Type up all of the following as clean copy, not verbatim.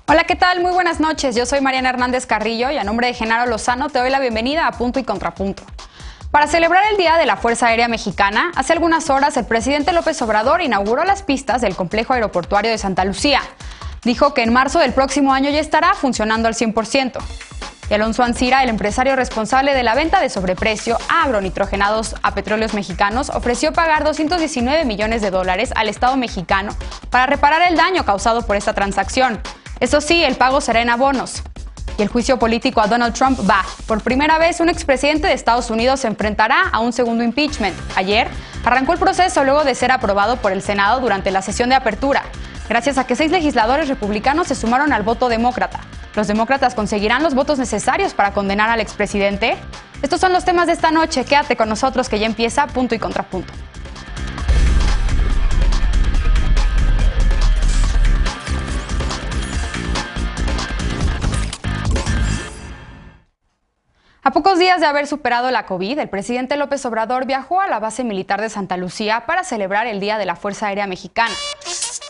Hola, ¿qué tal? Muy buenas noches. Yo soy Mariana Hernández Carrillo y a nombre de Genaro Lozano te doy la bienvenida a Punto y Contrapunto. Para celebrar el Día de la Fuerza Aérea Mexicana, hace algunas horas el presidente López Obrador inauguró las pistas del complejo aeroportuario de Santa Lucía. Dijo que en marzo del próximo año ya estará funcionando al 100%. Y Alonso Ancira, el empresario responsable de la venta de sobreprecio a agronitrogenados a petróleos mexicanos, ofreció pagar $219 millones al Estado mexicano para reparar el daño causado por esta transacción. Eso sí, el pago será en abonos. Y el juicio político a Donald Trump va. Por primera vez, un expresidente de Estados Unidos se enfrentará a un segundo impeachment. Ayer arrancó el proceso luego de ser aprobado por el Senado durante la sesión de apertura, gracias a que 6 legisladores republicanos se sumaron al voto demócrata. ¿Los demócratas conseguirán los votos necesarios para condenar al expresidente? Estos son los temas de esta noche. Quédate con nosotros que ya empieza Punto y Contrapunto. A pocos días de haber superado la COVID, el presidente López Obrador viajó a la base militar de Santa Lucía para celebrar el Día de la Fuerza Aérea Mexicana.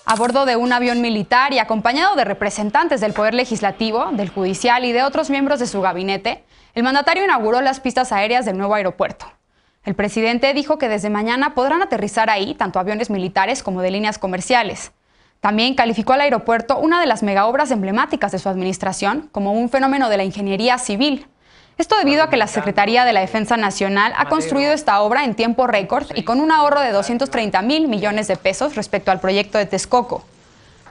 A bordo de un avión militar y acompañado de representantes del Poder Legislativo, del Judicial y de otros miembros de su gabinete, el mandatario inauguró las pistas aéreas del nuevo aeropuerto. El presidente dijo que desde mañana podrán aterrizar ahí tanto aviones militares como de líneas comerciales. También calificó al aeropuerto una de las megaobras emblemáticas de su administración como un fenómeno de la ingeniería civil. Esto debido a que la Secretaría de la Defensa Nacional ha construido esta obra en tiempo récord y con un ahorro de $230,000 millones respecto al proyecto de Texcoco.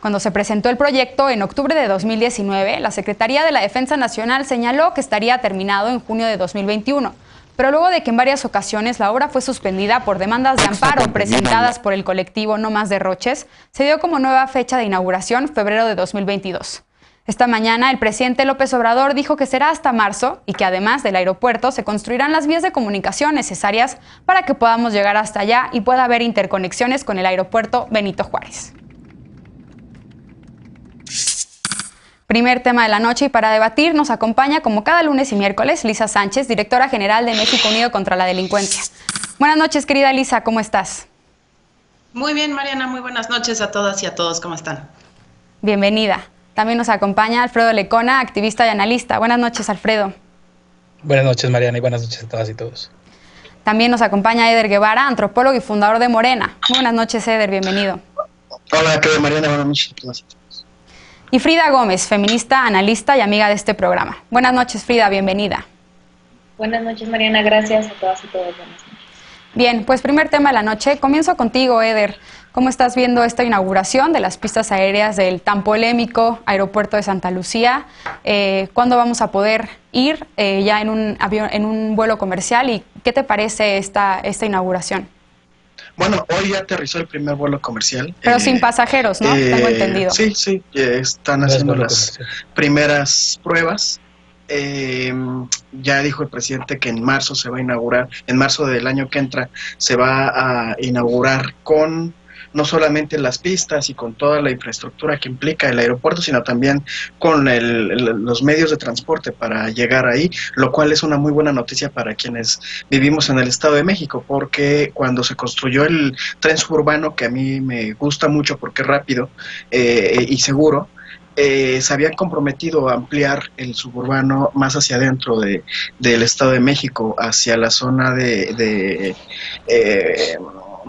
Cuando se presentó el proyecto en octubre de 2019, la Secretaría de la Defensa Nacional señaló que estaría terminado en junio de 2021, pero luego de que en varias ocasiones la obra fue suspendida por demandas de amparo presentadas por el colectivo No Más Derroches, se dio como nueva fecha de inauguración febrero de 2022. Esta mañana el presidente López Obrador dijo que será hasta marzo y que además del aeropuerto se construirán las vías de comunicación necesarias para que podamos llegar hasta allá y pueda haber interconexiones con el aeropuerto Benito Juárez. Primer tema de la noche y para debatir nos acompaña como cada lunes y miércoles Lisa Sánchez, directora general de México Unido contra la Delincuencia. Buenas noches, querida Lisa, ¿cómo estás? Muy bien, Mariana, muy buenas noches a todas y a todos, ¿cómo están? Bienvenida. También nos acompaña Alfredo Lecona, activista y analista. Buenas noches, Alfredo. Buenas noches, Mariana, y buenas noches a todas y todos. También nos acompaña Eder Guevara, antropólogo y fundador de Morena. Buenas noches, Eder, bienvenido. Hola, querida Mariana, buenas noches a todas y todos. Y Frida Gómez, feminista, analista y amiga de este programa. Buenas noches, Frida, bienvenida. Buenas noches, Mariana, gracias a todas y todos. Buenas noches. Bien, pues primer tema de la noche. Comienzo contigo, Eder. ¿Cómo estás viendo esta inauguración de las pistas aéreas del tan polémico aeropuerto de Santa Lucía? ¿Cuándo vamos a poder ir ya en un vuelo comercial? ¿Y qué te parece esta inauguración? Bueno, hoy ya aterrizó el primer vuelo comercial. Pero sin pasajeros, ¿no? Tengo entendido. Sí, están haciendo las primeras pruebas. Ya dijo el presidente que en marzo se va a inaugurar, en marzo del año que entra, se va a inaugurar con no solamente las pistas y con toda la infraestructura que implica el aeropuerto, sino también con los medios de transporte para llegar ahí, lo cual es una muy buena noticia para quienes vivimos en el Estado de México, porque cuando se construyó el tren suburbano, que a mí me gusta mucho porque es rápido y seguro, se habían comprometido a ampliar el suburbano más hacia adentro del Estado de México, hacia la zona de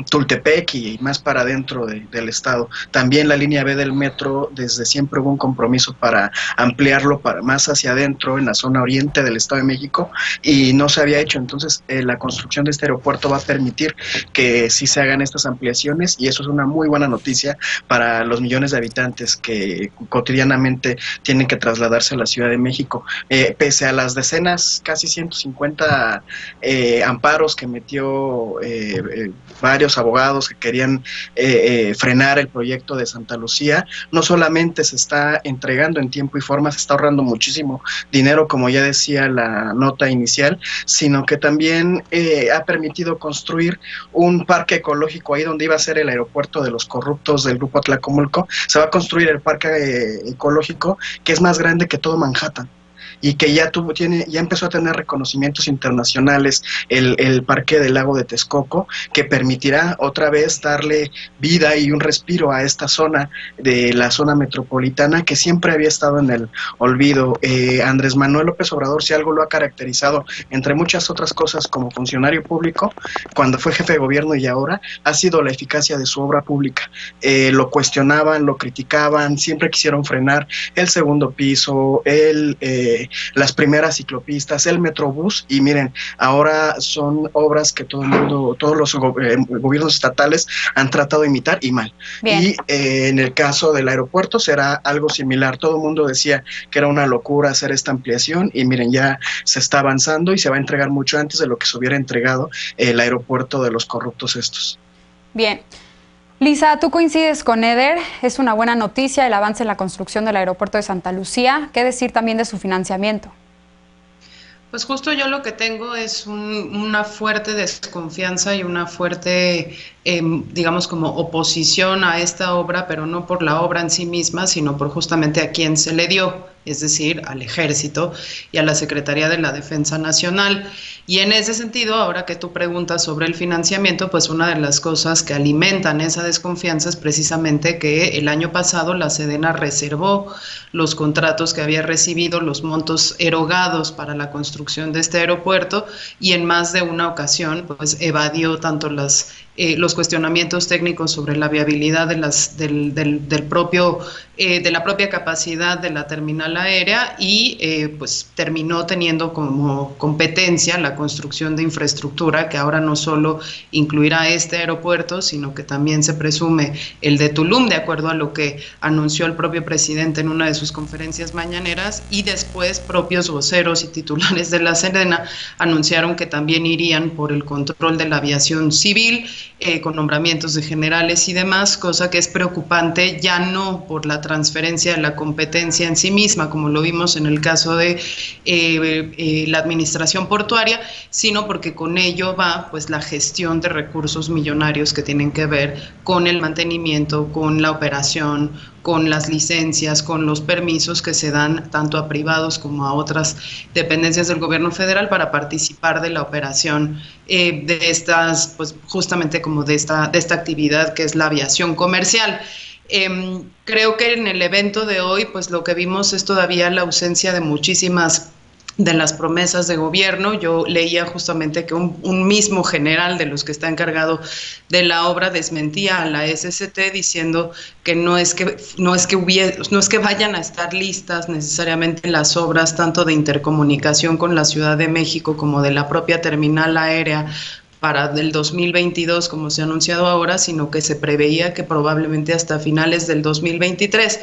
Tultepec y más para adentro del estado. También la línea B del metro, desde siempre hubo un compromiso para ampliarlo para más hacia adentro en la zona oriente del Estado de México y no se había hecho. Entonces la construcción de este aeropuerto va a permitir que sí se hagan estas ampliaciones y eso es una muy buena noticia para los millones de habitantes que cotidianamente tienen que trasladarse a la Ciudad de México. Pese a las decenas, casi 150 amparos que metió varios abogados que querían frenar el proyecto de Santa Lucía, no solamente se está entregando en tiempo y forma, se está ahorrando muchísimo dinero, como ya decía la nota inicial, sino que también ha permitido construir un parque ecológico ahí donde iba a ser el aeropuerto de los corruptos del Grupo Atlacomulco. Se va a construir el parque ecológico que es más grande que todo Manhattan. y que ya empezó a tener reconocimientos internacionales el Parque del Lago de Texcoco, que permitirá otra vez darle vida y un respiro a esta zona de la zona metropolitana que siempre había estado en el olvido. Andrés Manuel López Obrador, si algo lo ha caracterizado, entre muchas otras cosas, como funcionario público, cuando fue jefe de gobierno y ahora, ha sido la eficacia de su obra pública. Lo cuestionaban, lo criticaban, siempre quisieron frenar el segundo piso, las primeras ciclopistas, el Metrobús, y miren, ahora son obras que todos los gobiernos estatales han tratado de imitar y mal. Bien. Y en el caso del aeropuerto será algo similar. Todo el mundo decía que era una locura hacer esta ampliación y miren, ya se está avanzando y se va a entregar mucho antes de lo que se hubiera entregado el aeropuerto de los corruptos estos. Bien. Lisa, ¿tú coincides con Eder? Es una buena noticia el avance en la construcción del aeropuerto de Santa Lucía. ¿Qué decir también de su financiamiento? Pues justo yo lo que tengo es una fuerte desconfianza y una fuerte, digamos, como oposición a esta obra, pero no por la obra en sí misma, sino por justamente a quién se le dio, es decir, al Ejército y a la Secretaría de la Defensa Nacional. Y en ese sentido, ahora que tú preguntas sobre el financiamiento, pues una de las cosas que alimentan esa desconfianza es precisamente que el año pasado la Sedena reservó los contratos que había recibido, los montos erogados para la construcción de este aeropuerto, y en más de una ocasión pues evadió tanto los cuestionamientos técnicos sobre la viabilidad de la propia capacidad de la terminal aérea y pues terminó teniendo como competencia la construcción de infraestructura que ahora no solo incluirá este aeropuerto, sino que también se presume el de Tulum, de acuerdo a lo que anunció el propio presidente en una de sus conferencias mañaneras, y después propios voceros y titulares de la Sedena anunciaron que también irían por el control de la aviación civil, con nombramientos de generales y demás, cosa que es preocupante ya no por la transferencia de la competencia en sí misma, como lo vimos en el caso de la administración portuaria, sino porque con ello va pues la gestión de recursos millonarios que tienen que ver con el mantenimiento, con la operación, con las licencias, con los permisos que se dan tanto a privados como a otras dependencias del gobierno federal para participar de la operación de estas, pues justamente como de esta actividad que es la aviación comercial. Creo que en el evento de hoy, pues lo que vimos es todavía la ausencia de muchísimas de las promesas de gobierno. Yo leía justamente que un mismo general de los que está encargado de la obra desmentía a la SCT diciendo que no es que vayan a estar listas necesariamente las obras tanto de intercomunicación con la Ciudad de México como de la propia terminal aérea para del 2022, como se ha anunciado ahora, sino que se preveía que probablemente hasta finales del 2023.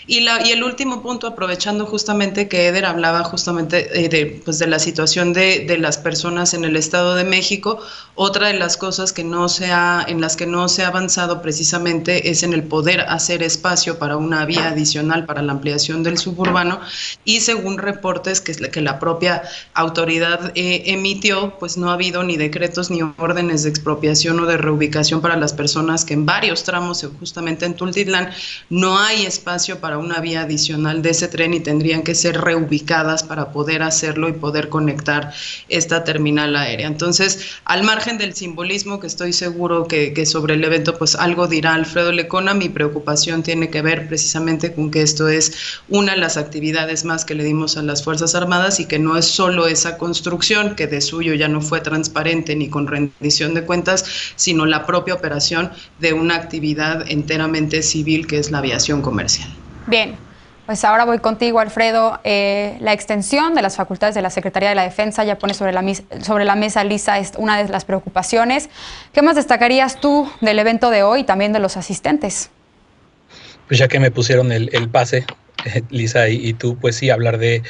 Y el último punto, aprovechando justamente que Eder hablaba justamente de la situación de las personas en el Estado de México, otra de las cosas en las que no se ha avanzado precisamente es en el poder hacer espacio para una vía adicional para la ampliación del suburbano, y según reportes que la propia autoridad emitió, pues no ha habido ni decretos ni órdenes de expropiación o de reubicación para las personas que en varios tramos, justamente en Tultitlán, no hay espacio para una vía adicional de ese tren y tendrían que ser reubicadas para poder hacerlo y poder conectar esta terminal aérea. Entonces, al margen del simbolismo, que estoy seguro que sobre el evento pues algo dirá Alfredo Lecona, mi preocupación tiene que ver precisamente con que esto es una de las actividades más que le dimos a las Fuerzas Armadas y que no es solo esa construcción, que de suyo ya no fue transparente ni con rendición de cuentas, sino la propia operación de una actividad enteramente civil que es la aviación comercial. Bien, pues ahora voy contigo, Alfredo. La extensión de las facultades de la Secretaría de la Defensa ya pone sobre la mesa, Lisa, es una de las preocupaciones. ¿Qué más destacarías tú del evento de hoy y también de los asistentes? Pues ya que me pusieron el pase, Lisa y tú, pues sí, hablar de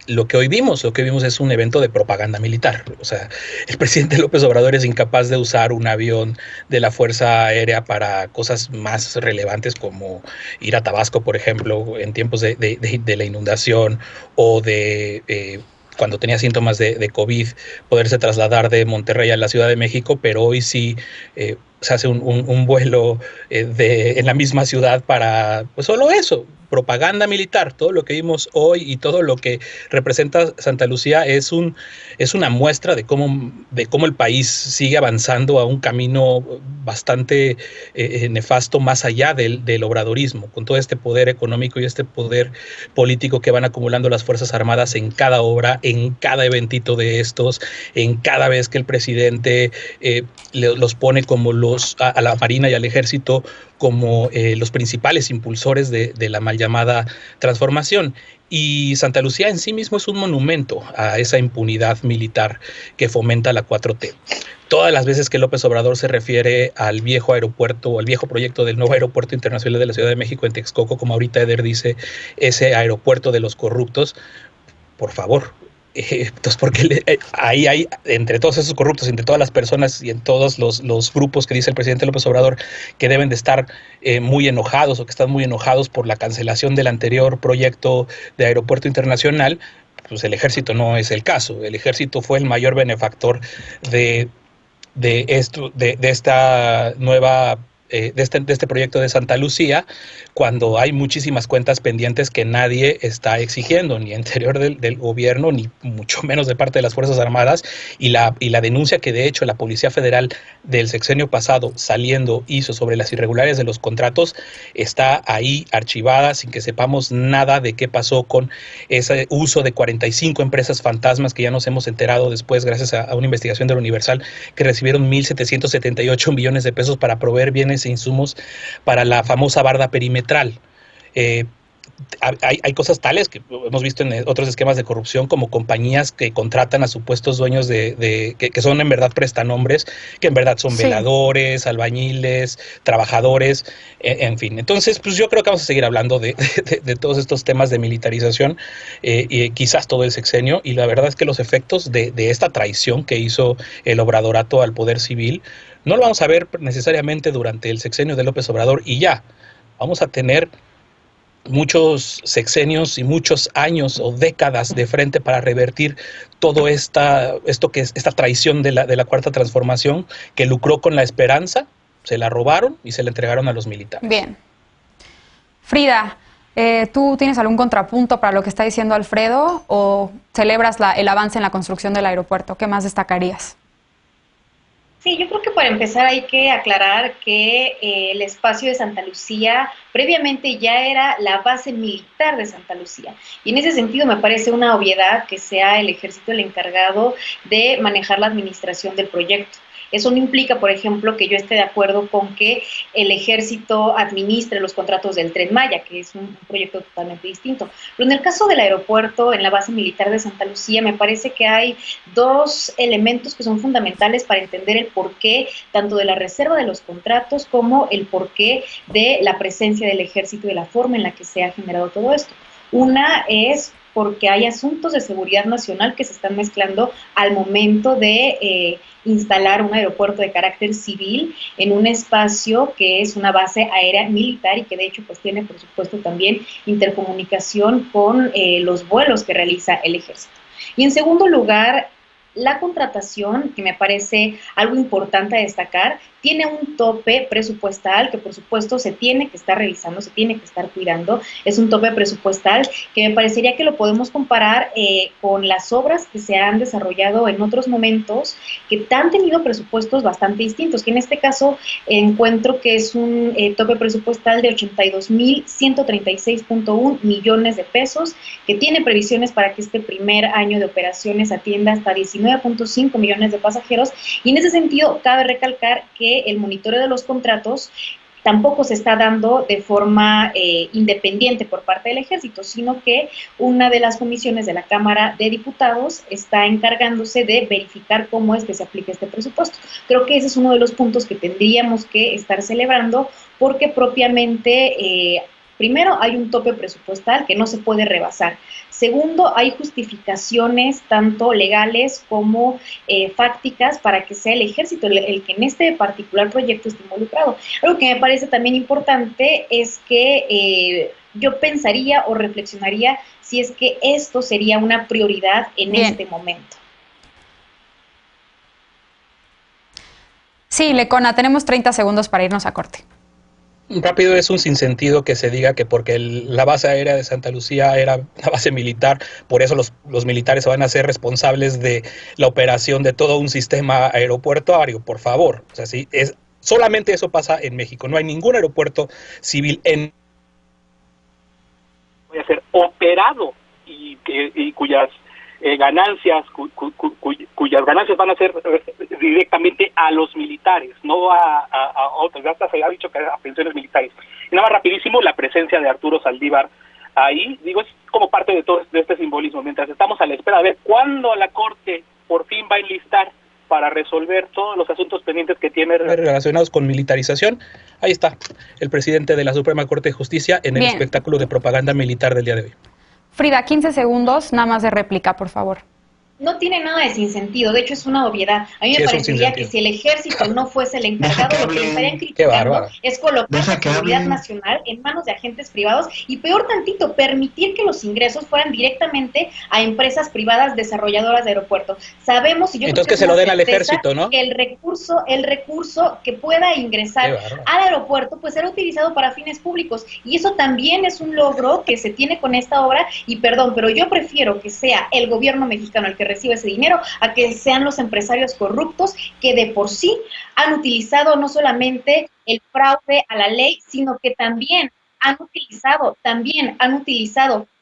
lo que hoy vimos es un evento de propaganda militar. O sea, el presidente López Obrador es incapaz de usar un avión de la Fuerza Aérea para cosas más relevantes como ir a Tabasco, por ejemplo, en tiempos de la inundación o de cuando tenía síntomas de COVID, poderse trasladar de Monterrey a la Ciudad de México, pero hoy sí se hace un vuelo en la misma ciudad para, pues solo eso, propaganda militar. Todo lo que vimos hoy y todo lo que representa Santa Lucía es una muestra de cómo el país sigue avanzando a un camino bastante nefasto más allá del obradorismo, con todo este poder económico y este poder político que van acumulando las Fuerzas Armadas en cada obra, en cada eventito de estos, en cada vez que el presidente los pone como a la Marina y al Ejército como los principales impulsores de la mal llamada transformación. Y Santa Lucía en sí mismo es un monumento a esa impunidad militar que fomenta la 4T. Todas las veces que López Obrador se refiere al viejo aeropuerto o al viejo proyecto del nuevo aeropuerto internacional de la Ciudad de México en Texcoco, como ahorita Eder dice, ese aeropuerto de los corruptos, por favor. Entonces, porque ahí hay, entre todos esos corruptos, entre todas las personas y en todos los grupos que dice el presidente López Obrador, que deben de estar muy enojados o que están muy enojados por la cancelación del anterior proyecto de aeropuerto internacional, pues el ejército no es el caso. El ejército fue el mayor benefactor de esta nueva de este proyecto de Santa Lucía, cuando hay muchísimas cuentas pendientes que nadie está exigiendo, ni interior del gobierno, ni mucho menos de parte de las Fuerzas Armadas, y la denuncia que de hecho la Policía Federal del sexenio pasado hizo sobre las irregularidades de los contratos, está ahí archivada sin que sepamos nada de qué pasó con ese uso de 45 empresas fantasmas que ya nos hemos enterado después, gracias a una investigación del Universal, que recibieron 1.778 millones de pesos para proveer bienes e insumos para la famosa barda perimetral. Hay cosas tales que hemos visto en otros esquemas de corrupción, como compañías que contratan a supuestos dueños que son en verdad prestanombres, que en verdad son veladores, albañiles, trabajadores, en fin. Entonces, pues yo creo que vamos a seguir hablando de todos estos temas de militarización, y quizás todo el sexenio, y la verdad es que los efectos de esta traición que hizo el obradorato al poder civil no lo vamos a ver necesariamente durante el sexenio de López Obrador, y ya vamos a tener muchos sexenios y muchos años o décadas de frente para revertir todo esta traición de la Cuarta Transformación, que lucró con la esperanza, se la robaron y se la entregaron a los militares. Bien. Frida, ¿tú tienes algún contrapunto para lo que está diciendo Alfredo o celebras el avance en la construcción del aeropuerto? ¿Qué más destacarías? Sí, yo creo que para empezar hay que aclarar que el espacio de Santa Lucía previamente ya era la base militar de Santa Lucía. Y en ese sentido me parece una obviedad que sea el ejército el encargado de manejar la administración del proyecto. Eso no implica, por ejemplo, que yo esté de acuerdo con que el ejército administre los contratos del Tren Maya, que es un proyecto totalmente distinto. Pero en el caso del aeropuerto, en la base militar de Santa Lucía, me parece que hay dos elementos que son fundamentales para entender el porqué tanto de la reserva de los contratos como el porqué de la presencia del ejército y de la forma en la que se ha generado todo esto. Una es porque hay asuntos de seguridad nacional que se están mezclando al momento de instalar un aeropuerto de carácter civil en un espacio que es una base aérea militar y que de hecho pues tiene por supuesto también intercomunicación con los vuelos que realiza el ejército. Y en segundo lugar, la contratación, que me parece algo importante a destacar, tiene un tope presupuestal que por supuesto se tiene que estar revisando, se tiene que estar cuidando. Es un tope presupuestal que me parecería que lo podemos comparar con las obras que se han desarrollado en otros momentos que han tenido presupuestos bastante distintos, que en este caso encuentro que es un tope presupuestal de 82.136.1 millones de pesos, que tiene previsiones para que este primer año de operaciones atienda hasta 19.5 millones de pasajeros, y en ese sentido cabe recalcar que el monitoreo de los contratos tampoco se está dando de forma independiente por parte del ejército, sino que una de las comisiones de la Cámara de Diputados está encargándose de verificar cómo es que se aplica este presupuesto. Creo que ese es uno de los puntos que tendríamos que estar celebrando, porque propiamente primero, hay un tope presupuestal que no se puede rebasar. Segundo, hay justificaciones tanto legales como fácticas para que sea el ejército el que en este particular proyecto esté involucrado. Algo que me parece también importante es que yo pensaría o reflexionaría si es que esto sería una prioridad en este momento. Sí, Lecona, tenemos 30 segundos para irnos a corte. Rápido, es un sinsentido que se diga que porque la base aérea de Santa Lucía era una base militar, por eso los militares van a ser responsables de la operación de todo un sistema aeropuertuario, por favor. O sea, sí, solamente eso pasa en México. No hay ningún aeropuerto civil voy a ser operado y cuyas ganancias van a ser directamente a los militares, no a otros. Ya hasta se ha dicho que a pensiones militares. Y nada más rapidísimo, la presencia de Arturo Saldívar ahí, digo, es como parte de todo este simbolismo. Mientras estamos a la espera de ver cuándo la Corte por fin va a enlistar para resolver todos los asuntos pendientes que tiene relacionados con militarización, ahí está el presidente de la Suprema Corte de Justicia en el espectáculo de propaganda militar del día de hoy. Frida, 15 segundos, nada más de réplica, por favor. No tiene nada de sinsentido, de hecho es una obviedad. A mí me parecería que si el ejército no fuese el encargado, lo que estarían criticando es colocar la seguridad nacional en manos de agentes privados y peor tantito, permitir que los ingresos fueran directamente a empresas privadas desarrolladoras de aeropuertos. Sabemos, y yo entonces creo que se lo den al ejército, ¿no? Que el recurso que pueda ingresar al aeropuerto pues será utilizado para fines públicos y eso también es un logro que se tiene con esta obra y perdón, pero yo prefiero que sea el gobierno mexicano el que recibe ese dinero, a que sean los empresarios corruptos que de por sí han utilizado no solamente el fraude a la ley, sino que también han utilizado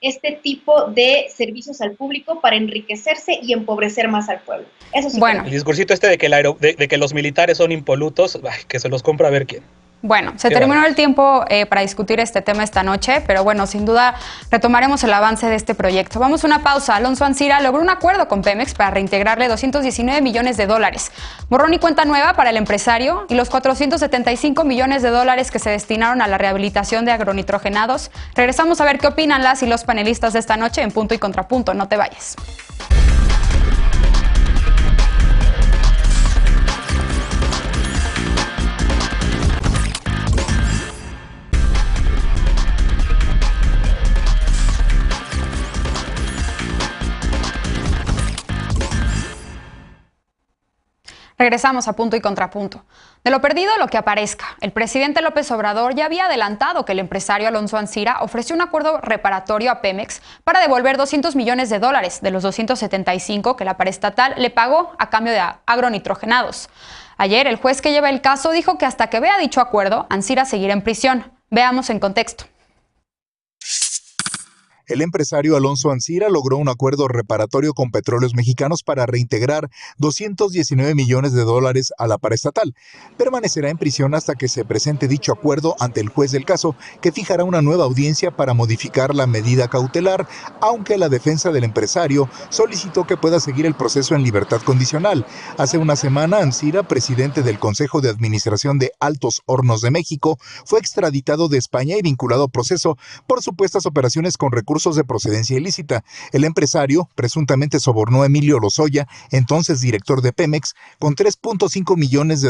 este tipo de servicios al público para enriquecerse y empobrecer más al pueblo. Eso sí. Bueno, el discursito de que los militares son impolutos, que se los compra a ver quién. Bueno, se terminó el tiempo para discutir este tema esta noche, pero bueno, sin duda retomaremos el avance de este proyecto. Vamos a una pausa. Alonso Ancira logró un acuerdo con Pemex para reintegrarle $219 millones. Borrón y cuenta nueva para el empresario y los $475 millones que se destinaron a la rehabilitación de agronitrogenados. Regresamos a ver qué opinan las y los panelistas de esta noche en Punto y Contrapunto. No te vayas. Regresamos a Punto y Contrapunto. De lo perdido, lo que aparezca. El presidente López Obrador ya había adelantado que el empresario Alonso Ancira ofreció un acuerdo reparatorio a Pemex para devolver $200 millones de los 275 que la paraestatal le pagó a cambio de agronitrogenados. Ayer, el juez que lleva el caso dijo que hasta que vea dicho acuerdo, Ancira seguirá en prisión. Veamos en contexto. El empresario Alonso Ancira logró un acuerdo reparatorio con Petróleos Mexicanos para reintegrar $219 millones a la paraestatal. Permanecerá en prisión hasta que se presente dicho acuerdo ante el juez del caso, que fijará una nueva audiencia para modificar la medida cautelar, aunque la defensa del empresario solicitó que pueda seguir el proceso en libertad condicional. Hace una semana, Ancira, presidente del Consejo de Administración de Altos Hornos de México, fue extraditado de España y vinculado a proceso por supuestas operaciones con recursos de procedencia ilícita. El empresario presuntamente sobornó a Emilio Lozoya, entonces director de Pemex, con $3.5 millones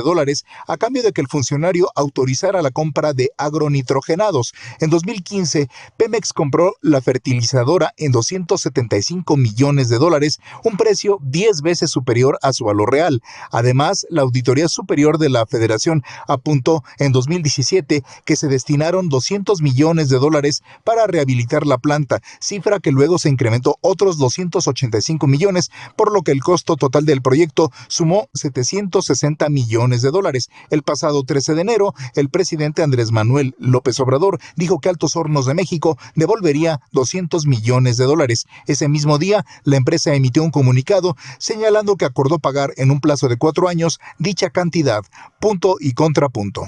a cambio de que el funcionario autorizara la compra de agronitrogenados. En 2015, Pemex compró la fertilizadora en $275 millones, un precio 10 veces superior a su valor real. Además, la Auditoría Superior de la Federación apuntó en 2017 que se destinaron $200 millones para rehabilitar la planta, cifra que luego se incrementó otros 285 millones, por lo que el costo total del proyecto sumó $760 millones. El pasado 13 de enero, el presidente Andrés Manuel López Obrador dijo que Altos Hornos de México devolvería $200 millones. Ese mismo día, la empresa emitió un comunicado señalando que acordó pagar en un plazo de 4 años dicha cantidad. Punto y contrapunto.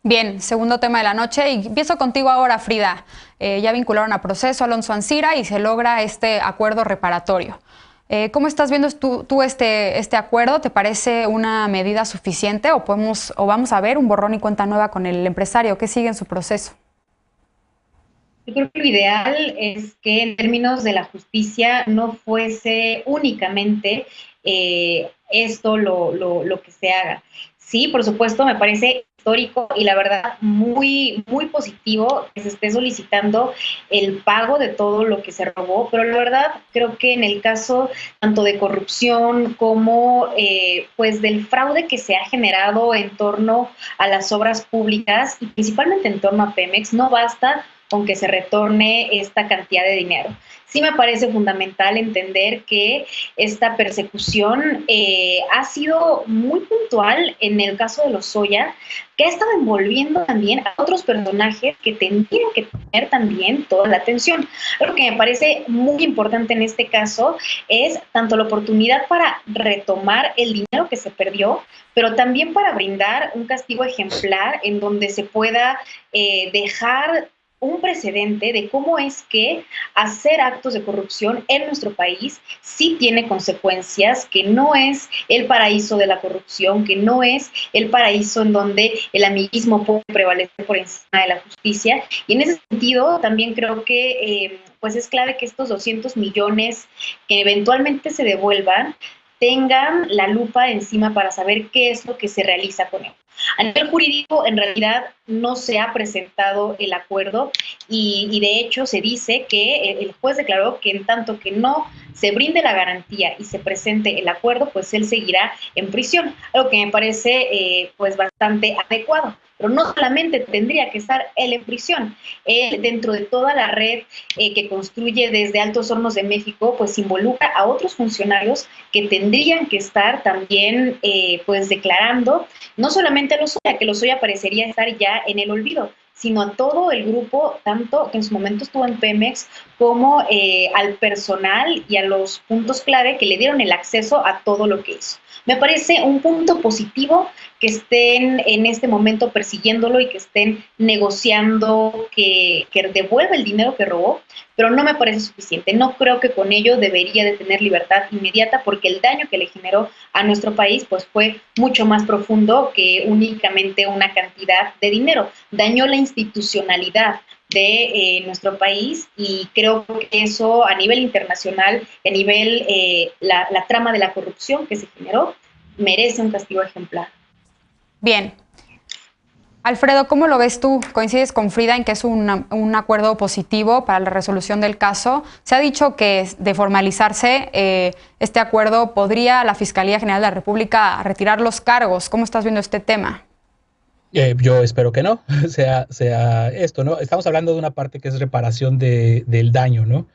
Bien, segundo tema de la noche y empiezo contigo ahora, Frida. Ya vincularon a proceso a Alonso Ancira y se logra este acuerdo reparatorio. ¿Cómo estás viendo tú este acuerdo? ¿Te parece una medida suficiente o vamos a ver un borrón y cuenta nueva con el empresario? ¿Qué sigue en su proceso? Yo creo que lo ideal es que en términos de la justicia no fuese únicamente esto lo que se haga. Sí, por supuesto, me parece histórico y la verdad muy, muy positivo que se esté solicitando el pago de todo lo que se robó, pero la verdad creo que en el caso tanto de corrupción como pues del fraude que se ha generado en torno a las obras públicas y principalmente en torno a Pemex, no basta con que se retorne esta cantidad de dinero. Sí me parece fundamental entender que esta persecución ha sido muy puntual en el caso de Lozoya, que ha estado envolviendo también a otros personajes que tendrían que tener también toda la atención. Lo que me parece muy importante en este caso es tanto la oportunidad para retomar el dinero que se perdió, pero también para brindar un castigo ejemplar en donde se pueda dejar un precedente de cómo es que hacer actos de corrupción en nuestro país sí tiene consecuencias, que no es el paraíso de la corrupción, que no es el paraíso en donde el amiguismo puede prevalecer por encima de la justicia. Y en ese sentido también creo que pues es clave que estos 200 millones que eventualmente se devuelvan tengan la lupa encima para saber qué es lo que se realiza con él. A nivel jurídico, en realidad, no se ha presentado el acuerdo y de hecho se dice que el juez declaró que en tanto que no se brinde la garantía y se presente el acuerdo, pues él seguirá en prisión, algo que me parece pues bastante adecuado. Pero no solamente tendría que estar él en prisión, él dentro de toda la red que construye desde Altos Hornos de México, pues involucra a otros funcionarios que tendrían que estar también pues declarando, no solamente a Lozoya, que Lozoya parecería estar ya en el olvido, sino a todo el grupo, tanto que en su momento estuvo en Pemex, como al personal y a los puntos clave que le dieron el acceso a todo lo que hizo. Me parece un punto positivo que estén en este momento persiguiéndolo y que estén negociando que devuelva el dinero que robó, pero no me parece suficiente. No creo que con ello debería de tener libertad inmediata porque el daño que le generó a nuestro país pues fue mucho más profundo que únicamente una cantidad de dinero. Dañó la institucionalidad de nuestro país y creo que eso a nivel internacional, a nivel la trama de la corrupción que se generó, merece un castigo ejemplar. Bien. Alfredo, ¿cómo lo ves tú? ¿Coincides con Frida en que es un acuerdo positivo para la resolución del caso? Se ha dicho que de formalizarse este acuerdo podría la Fiscalía General de la República retirar los cargos. ¿Cómo estás viendo este tema? Yo espero que no sea esto, ¿no? Estamos hablando de una parte que es reparación del daño, ¿no?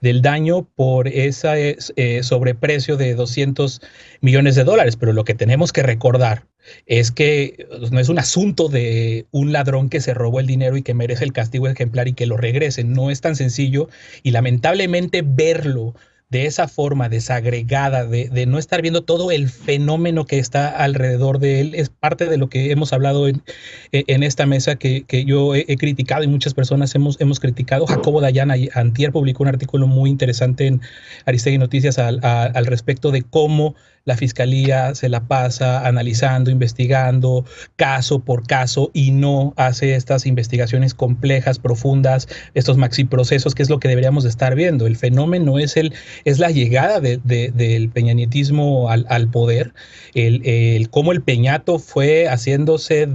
Del daño por ese sobreprecio de $200 millones, pero lo que tenemos que recordar es que no es un asunto de un ladrón que se robó el dinero y que merece el castigo ejemplar y que lo regrese, no es tan sencillo y lamentablemente verlo de esa forma desagregada, de no estar viendo todo el fenómeno que está alrededor de él, es parte de lo que hemos hablado en esta mesa que yo he criticado y muchas personas hemos criticado. Jacobo Dayan antier publicó un artículo muy interesante en Aristegui Noticias al respecto de cómo la Fiscalía se la pasa analizando, investigando caso por caso y no hace estas investigaciones complejas, profundas, estos maxiprocesos, que es lo que deberíamos de estar viendo. El fenómeno es la llegada del peñanietismo al poder, cómo el peñato fue haciéndose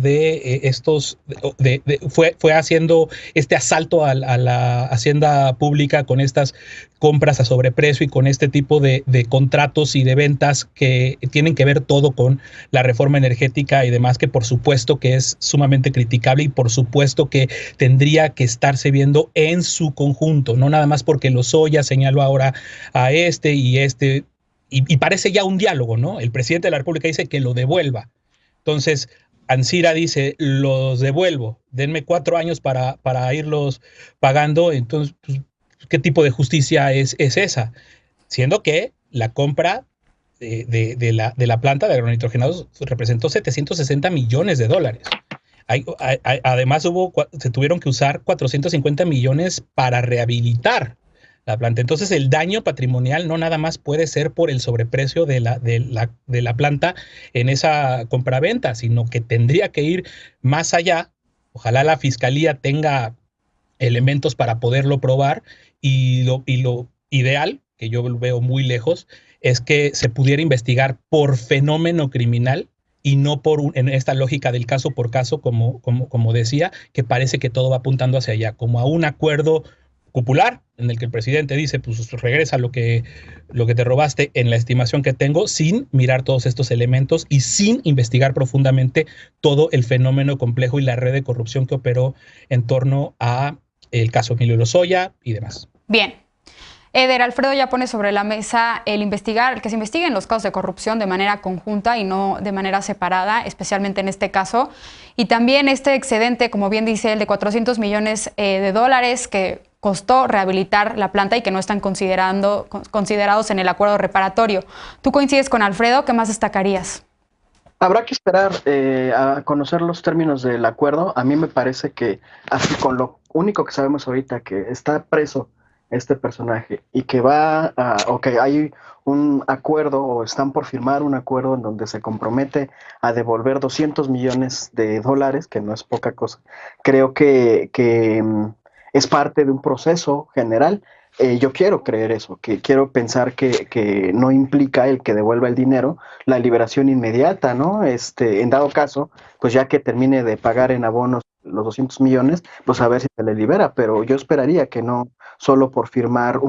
fue haciendo este asalto a la hacienda pública con estas compras a sobreprecio y con este tipo de contratos y de ventas que tienen que ver todo con la reforma energética y demás, que por supuesto que es sumamente criticable y por supuesto que tendría que estarse viendo en su conjunto, no nada más porque Lozoya señaló ahora a y parece ya un diálogo, ¿no? El presidente de la República dice que lo devuelva. Entonces, Ancira dice, los devuelvo, denme 4 años para irlos pagando. Entonces, pues, ¿qué tipo de justicia es esa? Siendo que la compra de la planta de agronitrogenados representó $760 millones. Además, se tuvieron que usar 450 millones para rehabilitar la planta. Entonces, el daño patrimonial no nada más puede ser por el sobreprecio de la planta en esa compraventa, sino que tendría que ir más allá. Ojalá la Fiscalía tenga elementos para poderlo probar y lo ideal, que yo lo veo muy lejos, es que se pudiera investigar por fenómeno criminal y no en esta lógica del caso por caso, como decía, que parece que todo va apuntando hacia allá, como a un acuerdo popular en el que el presidente dice, pues regresa lo que te robaste en la estimación que tengo, sin mirar todos estos elementos y sin investigar profundamente todo el fenómeno complejo y la red de corrupción que operó en torno a el caso Emilio Lozoya y demás. Bien. Eder, Alfredo ya pone sobre la mesa el que se investiguen los casos de corrupción de manera conjunta y no de manera separada, especialmente en este caso. Y también este excedente, como bien dice él, de 400 millones de dólares que costó rehabilitar la planta y que no están considerados en el acuerdo reparatorio. ¿Tú coincides con Alfredo? ¿Qué más destacarías? Habrá que esperar a conocer los términos del acuerdo. A mí me parece que, así con lo único que sabemos ahorita, que está preso este personaje y que hay un acuerdo o están por firmar un acuerdo en donde se compromete a devolver 200 millones de dólares, que no es poca cosa. Creo que es parte de un proceso general. Yo quiero creer eso, que quiero pensar que no implica el que devuelva el dinero, la liberación inmediata, ¿no? En dado caso, pues ya que termine de pagar en abonos los 200 millones, pues a ver si se le libera, pero yo esperaría que no solo por firmar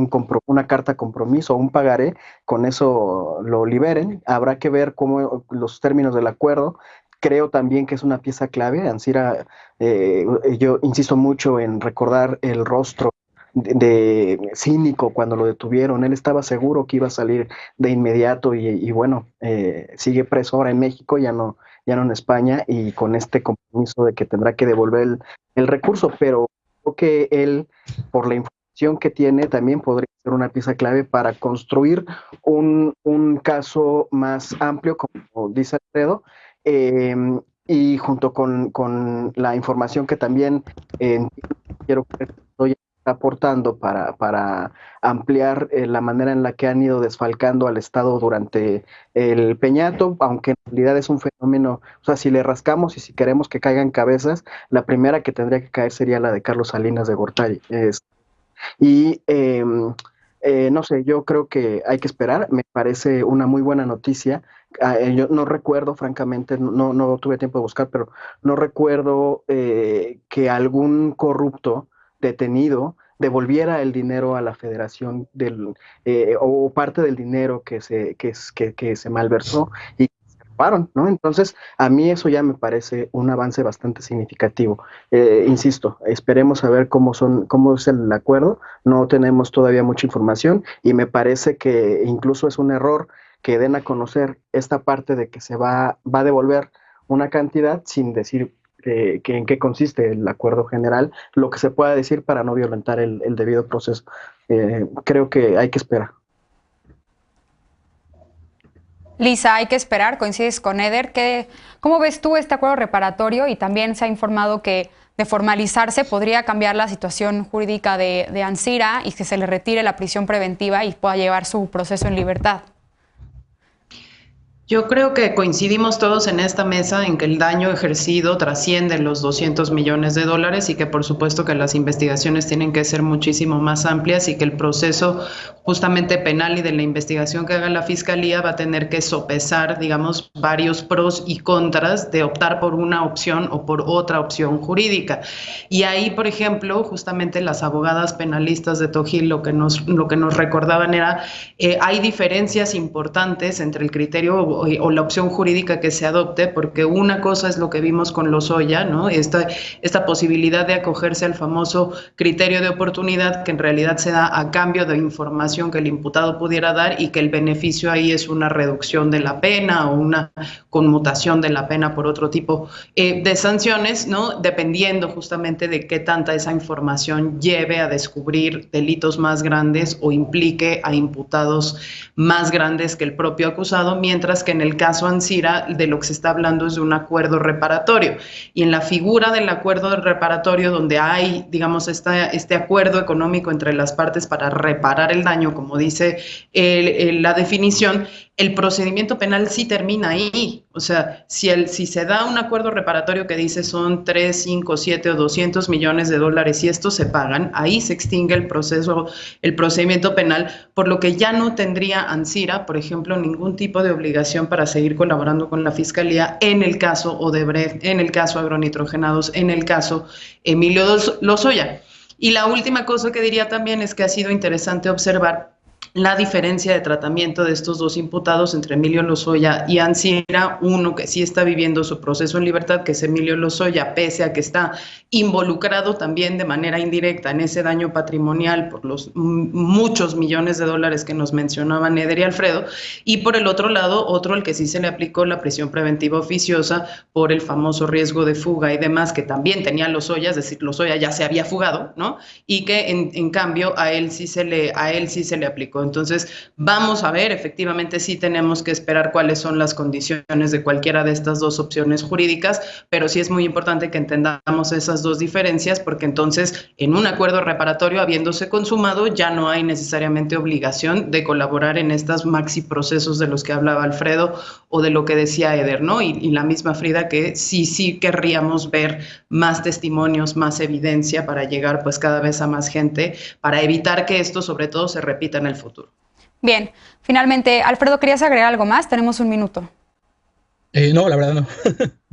una carta compromiso o un pagaré, con eso lo liberen. Habrá que ver cómo los términos del acuerdo. Creo también que es una pieza clave. Ansira, yo insisto mucho en recordar el rostro de cínico cuando lo detuvieron. Él estaba seguro que iba a salir de inmediato y bueno, sigue preso ahora en México, ya no en España, y con este compromiso de que tendrá que devolver el recurso, pero creo que él, por la información que tiene, también podría ser una pieza clave para construir un caso más amplio, como dice Alfredo, y junto con la información que también quiero que estoy aportando para ampliar la manera en la que han ido desfalcando al Estado durante el Peñato, aunque en realidad es un fenómeno, o sea, si le rascamos y si queremos que caigan cabezas, la primera que tendría que caer sería la de Carlos Salinas de Gortari. No sé, yo creo que hay que esperar. Me parece una muy buena noticia. Yo no recuerdo, francamente, no tuve tiempo de buscar, pero no recuerdo que algún corrupto detenido devolviera el dinero a la federación o parte del dinero que se malversó y se robaron, ¿no? Entonces, a mí eso ya me parece un avance bastante significativo. Insisto, esperemos a ver cómo es el acuerdo. No tenemos todavía mucha información y me parece que incluso es un error que den a conocer esta parte de que se va a devolver una cantidad sin decir en qué consiste el acuerdo general, lo que se pueda decir para no violentar el debido proceso. Creo que hay que esperar. Lisa, hay que esperar, coincides con Eder. ¿Cómo ves tú este acuerdo reparatorio? Y también se ha informado que de formalizarse podría cambiar la situación jurídica de Ansira y que se le retire la prisión preventiva y pueda llevar su proceso en libertad. Yo creo que coincidimos todos en esta mesa en que el daño ejercido trasciende los 200 millones de dólares y que por supuesto que las investigaciones tienen que ser muchísimo más amplias y que el proceso justamente penal y de la investigación que haga la Fiscalía va a tener que sopesar, digamos, varios pros y contras de optar por una opción o por otra opción jurídica. Y ahí, por ejemplo, justamente las abogadas penalistas de Togil lo que nos recordaban era hay diferencias importantes entre el criterio o la opción jurídica que se adopte, porque una cosa es lo que vimos con Lozoya, ¿no? Esta posibilidad de acogerse al famoso criterio de oportunidad que en realidad se da a cambio de información que el imputado pudiera dar y que el beneficio ahí es una reducción de la pena o una conmutación de la pena por otro tipo de sanciones, ¿no? Dependiendo justamente de qué tanta esa información lleve a descubrir delitos más grandes o implique a imputados más grandes que el propio acusado, mientras que en el caso Ansira de lo que se está hablando es de un acuerdo reparatorio. Y en la figura del acuerdo reparatorio, donde hay, digamos, este acuerdo económico entre las partes para reparar el daño, como dice la definición, el procedimiento penal sí termina ahí. O sea, si se da un acuerdo reparatorio que dice son 3, 5, 7 o 200 millones de dólares y estos se pagan, ahí se extingue el procedimiento penal, por lo que ya no tendría Ancira, por ejemplo, ningún tipo de obligación para seguir colaborando con la Fiscalía en el caso Odebrecht, en el caso agronitrogenados, en el caso Emilio Lozoya. Y la última cosa que diría también es que ha sido interesante observar la diferencia de tratamiento de estos dos imputados entre Emilio Lozoya y Ancira, uno que sí está viviendo su proceso en libertad, que es Emilio Lozoya, pese a que está involucrado también de manera indirecta en ese daño patrimonial por los muchos millones de dólares que nos mencionaban Eder y Alfredo, y por el otro lado, otro al que sí se le aplicó la prisión preventiva oficiosa por el famoso riesgo de fuga y demás, que también tenía Lozoya, es decir, Lozoya ya se había fugado, ¿no? Y que en cambio a él sí se le aplicó. Entonces, vamos a ver, efectivamente sí tenemos que esperar cuáles son las condiciones de cualquiera de estas dos opciones jurídicas, pero sí es muy importante que entendamos esas dos diferencias, porque entonces en un acuerdo reparatorio habiéndose consumado ya no hay necesariamente obligación de colaborar en estos maxi procesos de los que hablaba Alfredo o de lo que decía Eder, ¿no? Y la misma Frida, que sí querríamos ver más testimonios, más evidencia para llegar pues cada vez a más gente, para evitar que esto sobre todo se repita en el futuro. Bien, finalmente, Alfredo, ¿querías agregar algo más? Tenemos un minuto. No, la verdad no.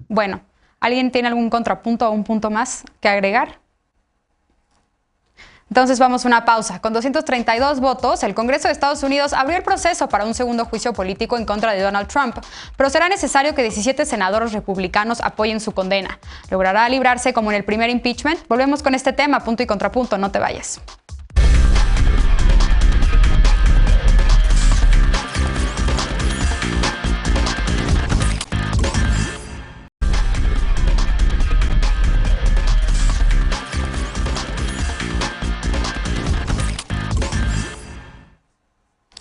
Bueno, ¿alguien tiene algún contrapunto o un punto más que agregar? Entonces vamos a una pausa. Con 232 votos, el Congreso de Estados Unidos abrió el proceso para un segundo juicio político en contra de Donald Trump, pero será necesario que 17 senadores republicanos apoyen su condena. ¿Logrará librarse como en el primer impeachment? Volvemos con este tema, punto y contrapunto, no te vayas.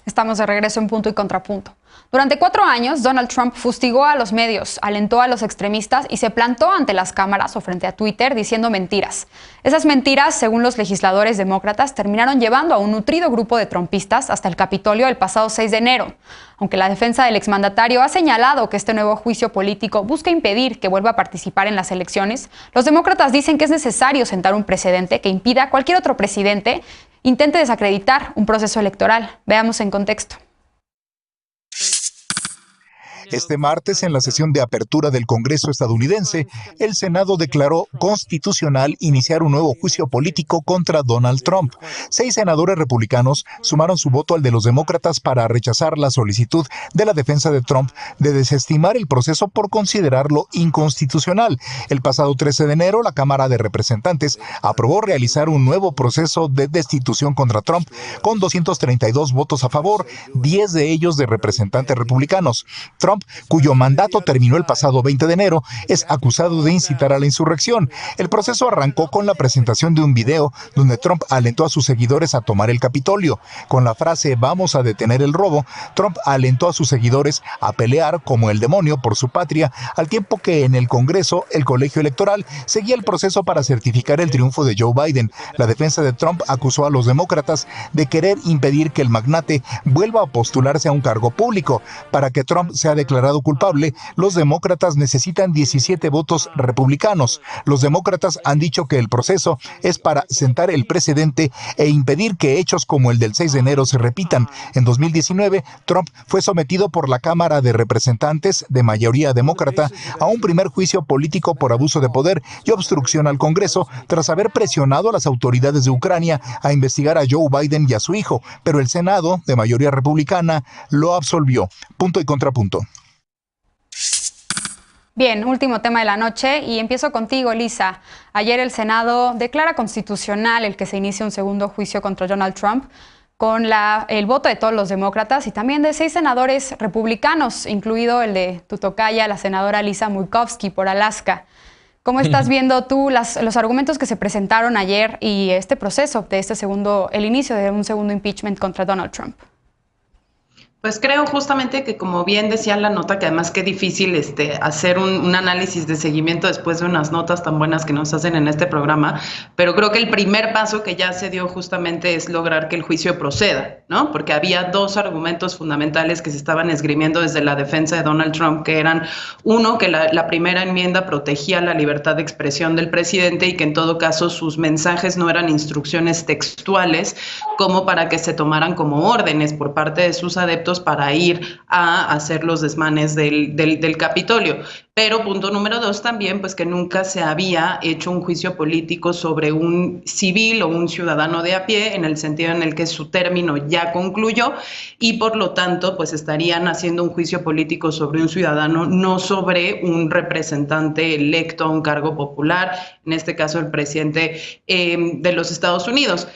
Estamos de regreso en Punto y Contrapunto. Durante 4 años, Donald Trump fustigó a los medios, alentó a los extremistas y se plantó ante las cámaras o frente a Twitter diciendo mentiras. Esas mentiras, según los legisladores demócratas, terminaron llevando a un nutrido grupo de trumpistas hasta el Capitolio el pasado 6 de enero. Aunque la defensa del exmandatario ha señalado que este nuevo juicio político busca impedir que vuelva a participar en las elecciones, los demócratas dicen que es necesario sentar un precedente que impida a cualquier otro presidente intente desacreditar un proceso electoral. Veamos en contexto. Este martes, en la sesión de apertura del Congreso estadounidense, el Senado declaró constitucional iniciar un nuevo juicio político contra Donald Trump. 6 senadores republicanos sumaron su voto al de los demócratas para rechazar la solicitud de la defensa de Trump de desestimar el proceso por considerarlo inconstitucional. El pasado 13 de enero, la Cámara de Representantes aprobó realizar un nuevo proceso de destitución contra Trump con 232 votos a favor, 10 de ellos de representantes republicanos. Trump, cuyo mandato terminó el pasado 20 de enero, es acusado de incitar a la insurrección. El proceso arrancó con la presentación de un video donde Trump alentó a sus seguidores a tomar el Capitolio. Con la frase "vamos a detener el robo", Trump alentó a sus seguidores a pelear como el demonio por su patria, al tiempo que en el Congreso, el colegio electoral seguía el proceso para certificar el triunfo de Joe Biden. La defensa de Trump acusó a los demócratas de querer impedir que el magnate vuelva a postularse a un cargo público. Para que Trump sea declarado culpable, los demócratas necesitan 17 votos republicanos. Los demócratas han dicho que el proceso es para sentar el precedente e impedir que hechos como el del 6 de enero se repitan. En 2019, Trump fue sometido por la Cámara de Representantes, de mayoría demócrata, a un primer juicio político por abuso de poder y obstrucción al Congreso, tras haber presionado a las autoridades de Ucrania a investigar a Joe Biden y a su hijo, pero el Senado, de mayoría republicana, lo absolvió. Punto y contrapunto. Bien, último tema de la noche y empiezo contigo, Lisa. Ayer el Senado declara constitucional el que se inicie un segundo juicio contra Donald Trump con el voto de todos los demócratas y también de 6 senadores republicanos, incluido el de tu tocaya, la senadora Lisa Murkowski por Alaska. ¿Cómo estás viendo tú los argumentos que se presentaron ayer y este proceso de el inicio de un segundo impeachment contra Donald Trump? Pues creo justamente que, como bien decía la nota, que además qué difícil hacer un análisis de seguimiento después de unas notas tan buenas que nos hacen en este programa, pero creo que el primer paso que ya se dio justamente es lograr que el juicio proceda, ¿no? Porque había dos argumentos fundamentales que se estaban esgrimiendo desde la defensa de Donald Trump, que eran, uno, que la primera enmienda protegía la libertad de expresión del presidente y que en todo caso sus mensajes no eran instrucciones textuales como para que se tomaran como órdenes por parte de sus adeptos para ir a hacer los desmanes del Capitolio. Pero punto número dos también, pues que nunca se había hecho un juicio político sobre un civil o un ciudadano de a pie, en el sentido en el que su término ya concluyó y por lo tanto pues estarían haciendo un juicio político sobre un ciudadano, no sobre un representante electo a un cargo popular, en este caso el presidente de los Estados Unidos.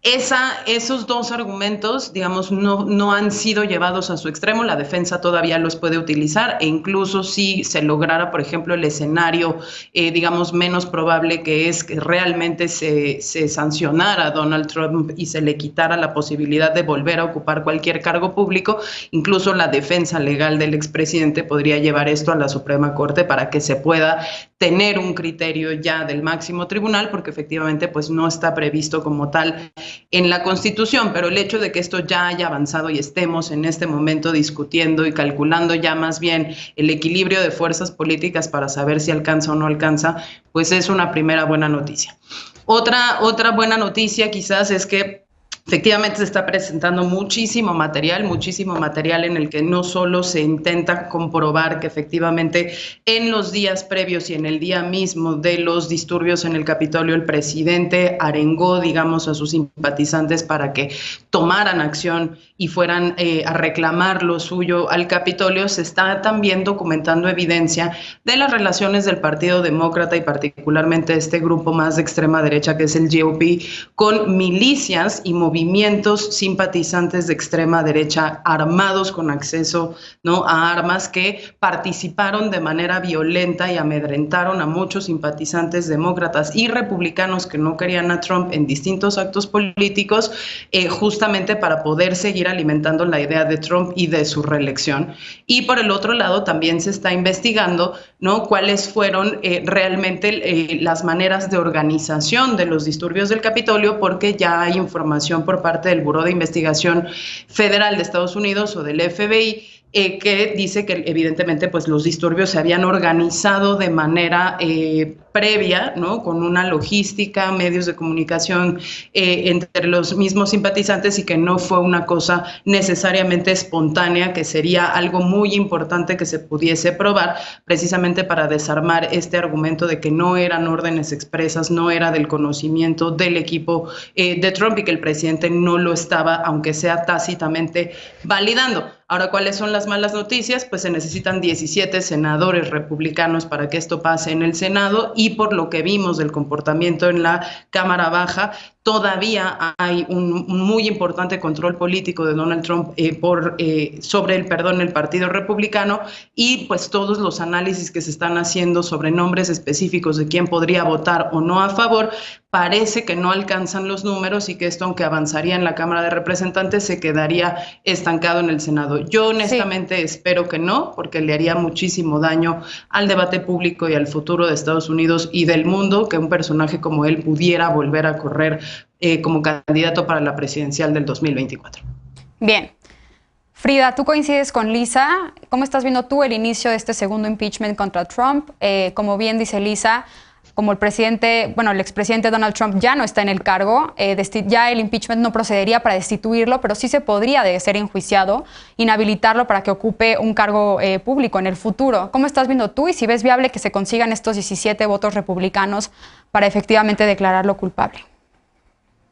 Esos dos argumentos, digamos, no han sido llevados a su extremo. La defensa todavía los puede utilizar e incluso si se lograra, por ejemplo, el escenario, digamos, menos probable, que es que realmente se sancionara a Donald Trump y se le quitara la posibilidad de volver a ocupar cualquier cargo público, incluso la defensa legal del expresidente podría llevar esto a la Suprema Corte para que se pueda tener un criterio ya del máximo tribunal, porque efectivamente pues no está previsto como tal en la Constitución, pero el hecho de que esto ya haya avanzado y estemos en este momento discutiendo y calculando ya más bien el equilibrio de fuerzas políticas para saber si alcanza o no alcanza, pues es una primera buena noticia. Otra buena noticia quizás es que efectivamente se está presentando muchísimo material en el que no solo se intenta comprobar que efectivamente en los días previos y en el día mismo de los disturbios en el Capitolio el presidente arengó, digamos, a sus simpatizantes para que tomaran acción y fueran a reclamar lo suyo al Capitolio, se está también documentando evidencia de las relaciones del Partido Demócrata y particularmente este grupo más de extrema derecha que es el GOP con milicias y movimientos simpatizantes de extrema derecha armados con acceso, ¿no?, a armas que participaron de manera violenta y amedrentaron a muchos simpatizantes demócratas y republicanos que no querían a Trump en distintos actos políticos, justamente para poder seguir alimentando la idea de Trump y de su reelección. Y por el otro lado también se está investigando, ¿no?, cuáles fueron realmente las maneras de organización de los disturbios del Capitolio, porque ya hay información por parte del Buró de Investigación Federal de Estados Unidos o del FBI que dice que evidentemente pues los disturbios se habían organizado de manera previa, ¿no?, con una logística, medios de comunicación entre los mismos simpatizantes y que no fue una cosa necesariamente espontánea, que sería algo muy importante que se pudiese probar precisamente para desarmar este argumento de que no eran órdenes expresas, no era del conocimiento del equipo de Trump y que el presidente no lo estaba, aunque sea tácitamente, validando. Ahora, ¿cuáles son las malas noticias? Pues se necesitan 17 senadores republicanos para que esto pase en el Senado y por lo que vimos del comportamiento en la Cámara Baja, todavía hay un muy importante control político de Donald Trump sobre el Partido Republicano y pues todos los análisis que se están haciendo sobre nombres específicos de quién podría votar o no a favor, parece que no alcanzan los números y que esto, aunque avanzaría en la Cámara de Representantes, se quedaría estancado en el Senado. Yo honestamente espero que no, porque le haría muchísimo daño al debate público y al futuro de Estados Unidos y del mundo que un personaje como él pudiera volver a correr como candidato para la presidencial del 2024. Bien. Frida, tú coincides con Lisa. ¿Cómo estás viendo tú el inicio de este segundo impeachment contra Trump? Como bien dice Lisa, como el expresidente Donald Trump ya no está en el cargo, ya el impeachment no procedería para destituirlo, pero sí se podría, de ser enjuiciado, inhabilitarlo para que ocupe un cargo público en el futuro. ¿Cómo estás viendo tú y si ves viable que se consigan estos 17 votos republicanos para efectivamente declararlo culpable?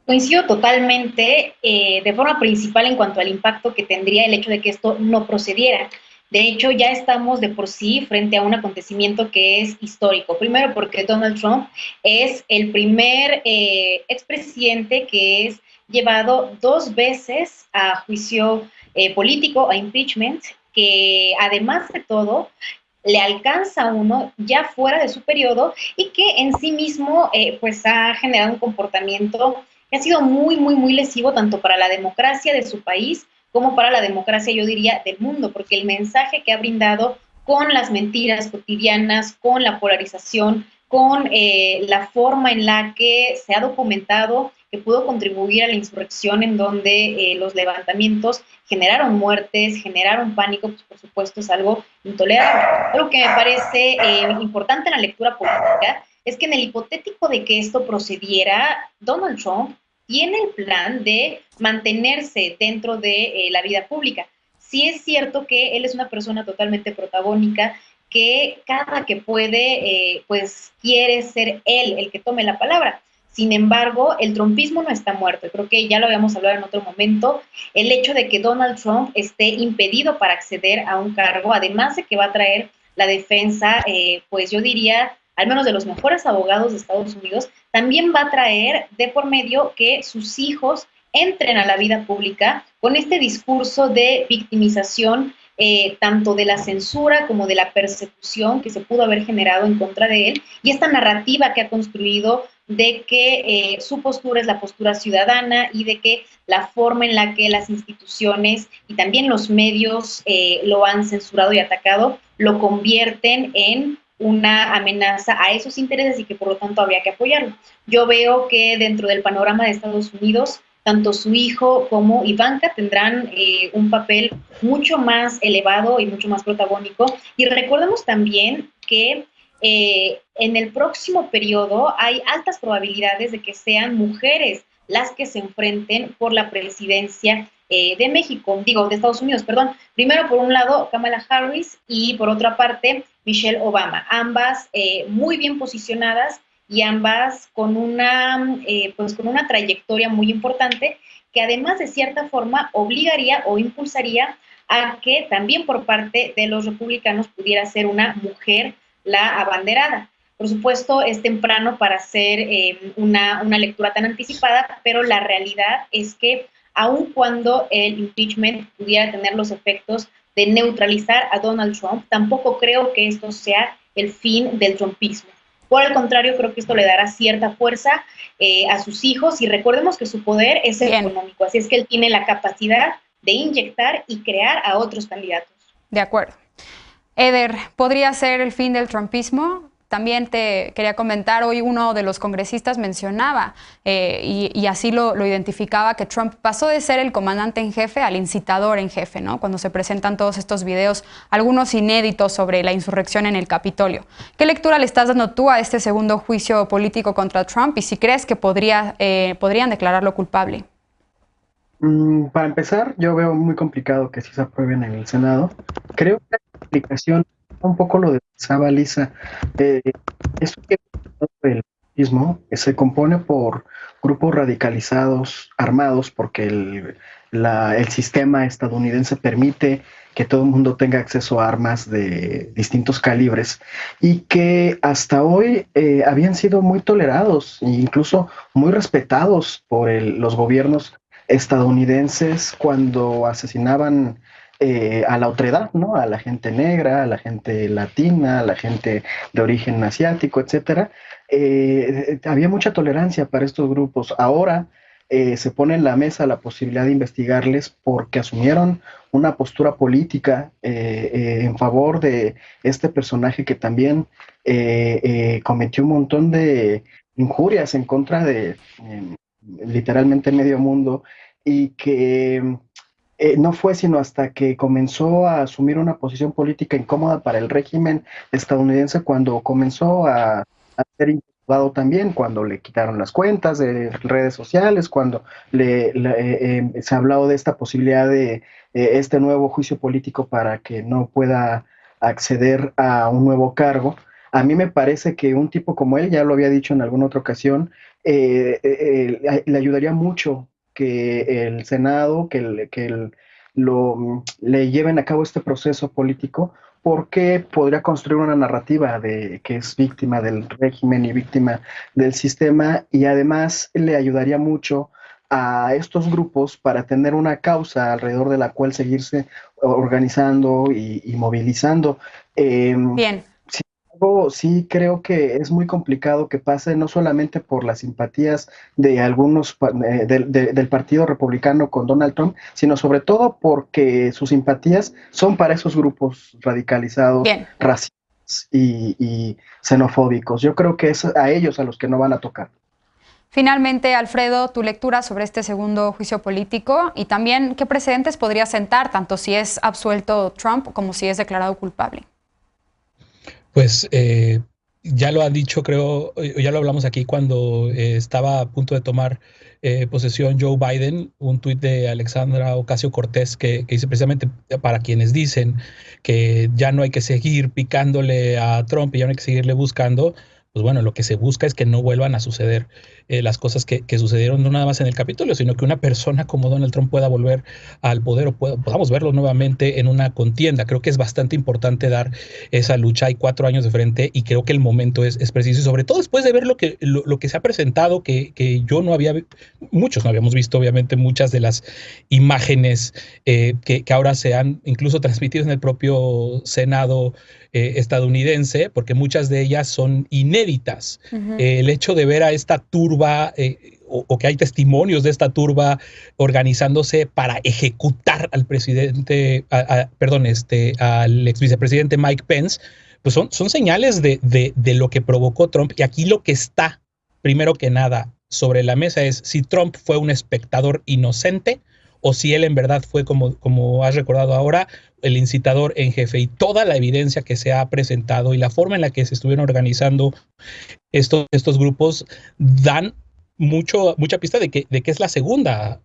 Coincido totalmente de forma principal en cuanto al impacto que tendría el hecho de que esto no procediera. De hecho, ya estamos de por sí frente a un acontecimiento que es histórico. Primero, porque Donald Trump es el primer expresidente que es llevado 2 veces a juicio político, a impeachment, que además de todo le alcanza a uno ya fuera de su periodo y que en sí mismo pues ha generado un comportamiento que ha sido muy, muy, muy lesivo tanto para la democracia de su país como para la democracia, yo diría, del mundo, porque el mensaje que ha brindado con las mentiras cotidianas, con la polarización, con la forma en la que se ha documentado que pudo contribuir a la insurrección, en donde los levantamientos generaron muertes, generaron pánico, pues por supuesto es algo intolerable. Algo que me parece importante en la lectura política es que en el hipotético de que esto procediera, Donald Trump tiene el plan de mantenerse dentro de la vida pública. Sí es cierto que él es una persona totalmente protagónica, que cada que puede, pues quiere ser él el que tome la palabra. Sin embargo, el trumpismo no está muerto. Creo que ya lo habíamos hablado en otro momento. El hecho de que Donald Trump esté impedido para acceder a un cargo, además de que va a traer la defensa, pues yo diría, al menos de los mejores abogados de Estados Unidos, también va a traer de por medio que sus hijos entren a la vida pública con este discurso de victimización, tanto de la censura como de la persecución que se pudo haber generado en contra de él, y esta narrativa que ha construido de que su postura es la postura ciudadana y de que la forma en la que las instituciones y también los medios lo han censurado y atacado, lo convierten en una amenaza a esos intereses y que por lo tanto habría que apoyarlo. Yo veo que dentro del panorama de Estados Unidos, tanto su hijo como Ivanka tendrán un papel mucho más elevado y mucho más protagónico. Y recordemos también que en el próximo periodo hay altas probabilidades de que sean mujeres las que se enfrenten por la presidencia de México, de Estados Unidos, perdón. Primero, por un lado, Kamala Harris, y por otra parte, Michelle Obama. Ambas muy bien posicionadas y ambas con una trayectoria muy importante, que además de cierta forma obligaría o impulsaría a que también por parte de los republicanos pudiera ser una mujer la abanderada. Por supuesto, es temprano para hacer una lectura tan anticipada, pero la realidad es que aun cuando el impeachment pudiera tener los efectos de neutralizar a Donald Trump, tampoco creo que esto sea el fin del trumpismo. Por el contrario, creo que esto le dará cierta fuerza a sus hijos, y recordemos que su poder es económico, así es que él tiene la capacidad de inyectar y crear a otros candidatos. De acuerdo. Eder, ¿podría ser el fin del trumpismo? También te quería comentar, hoy uno de los congresistas mencionaba y así lo identificaba, que Trump pasó de ser el comandante en jefe al incitador en jefe, ¿no? Cuando se presentan todos estos videos, algunos inéditos sobre la insurrección en el Capitolio. ¿Qué lectura le estás dando tú a este segundo juicio político contra Trump y si crees que podrían declararlo culpable? Para empezar, yo veo muy complicado que sí se aprueben en el Senado. Creo que la aplicación, un poco lo decía Lisa, esto que el mismo se compone por grupos radicalizados, armados, porque el sistema estadounidense permite que todo el mundo tenga acceso a armas de distintos calibres, y que hasta hoy habían sido muy tolerados e incluso muy respetados por los gobiernos estadounidenses cuando asesinaban a la otredad, ¿no? A la gente negra, a la gente latina, a la gente de origen asiático, etcétera. Había mucha tolerancia para estos grupos. Ahora se pone en la mesa la posibilidad de investigarles porque asumieron una postura política en favor de este personaje que también cometió un montón de injurias en contra de literalmente medio mundo, y que no fue sino hasta que comenzó a asumir una posición política incómoda para el régimen estadounidense cuando comenzó a ser imputado también, cuando le quitaron las cuentas de redes sociales, cuando se habló de esta posibilidad de este nuevo juicio político para que no pueda acceder a un nuevo cargo. A mí me parece que un tipo como él, ya lo había dicho en alguna otra ocasión, le ayudaría mucho que el Senado, le lleven a cabo este proceso político, porque podría construir una narrativa de que es víctima del régimen y víctima del sistema, y además le ayudaría mucho a estos grupos para tener una causa alrededor de la cual seguirse organizando y movilizando. Bien. Sin Sí creo que es muy complicado que pase, no solamente por las simpatías de algunos del Partido Republicano con Donald Trump, sino sobre todo porque sus simpatías son para esos grupos radicalizados, racistas y xenofóbicos. Yo creo que es a ellos a los que no van a tocar. Finalmente, Alfredo, tu lectura sobre este segundo juicio político y también qué precedentes podría sentar, tanto si es absuelto Trump como si es declarado culpable. Pues ya lo ha dicho, creo, ya lo hablamos aquí cuando estaba a punto de tomar posesión Joe Biden, un tuit de Alexandra Ocasio-Cortez que dice precisamente para quienes dicen que ya no hay que seguir picándole a Trump y ya no hay que seguirle buscando. Pues bueno, lo que se busca es que no vuelvan a suceder las cosas que sucedieron no nada más en el Capitolio, sino que una persona como Donald Trump pueda volver al poder o podamos verlo nuevamente en una contienda. Creo que es bastante importante dar esa lucha. Hay 4 años de frente y creo que el momento es preciso, y sobre todo después de ver lo que se ha presentado, que muchos no habíamos visto, obviamente, muchas de las imágenes que ahora se han incluso transmitido en el propio Senado estadounidense, porque muchas de ellas son inéditas. El hecho de ver a esta turba o que hay testimonios de esta turba organizándose para ejecutar al presidente, al ex vicepresidente Mike Pence, pues son señales de lo que provocó Trump. Y aquí lo que está, primero que nada, sobre la mesa es si Trump fue un espectador inocente o si él en verdad fue, como has recordado ahora, el incitador en jefe. Y toda la evidencia que se ha presentado y la forma en la que se estuvieron organizando estos grupos dan mucha pista de que es la segunda